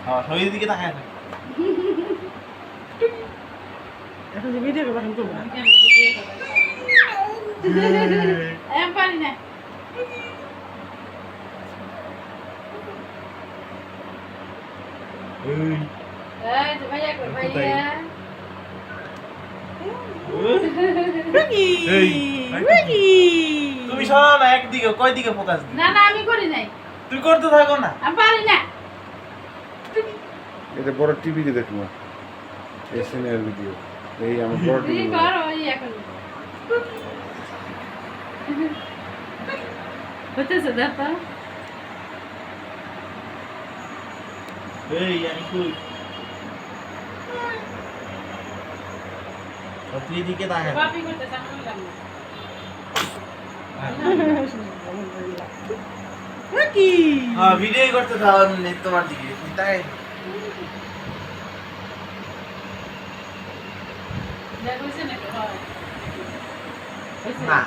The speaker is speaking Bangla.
হ্যাঁ শরীরের দিকে তাকায় না এখন যে ভিডিও করবেন করবো না আমি পারি না এই এই যে ভাইয়া কর ভাইয়া এই তুমি শোনো না একদিকে কয় দিকে ফোকাস দিই না না আমি করি নাই তুই করতে থাকো না আমি পারি না এটা বড় টিভিতে দেখবো এই সিনিয়র ভিডিও এই আমার বড় তুই টিভি কর ওই এখন হতেছে দেখো এই আমি কই তুই দিকে তাকায় না বাপি করতেছে আমি বললাম না কি হ্যাঁ ভিডিও করতে থাকো তোমার দিকে তুই তাকাই দেখো হইছে না না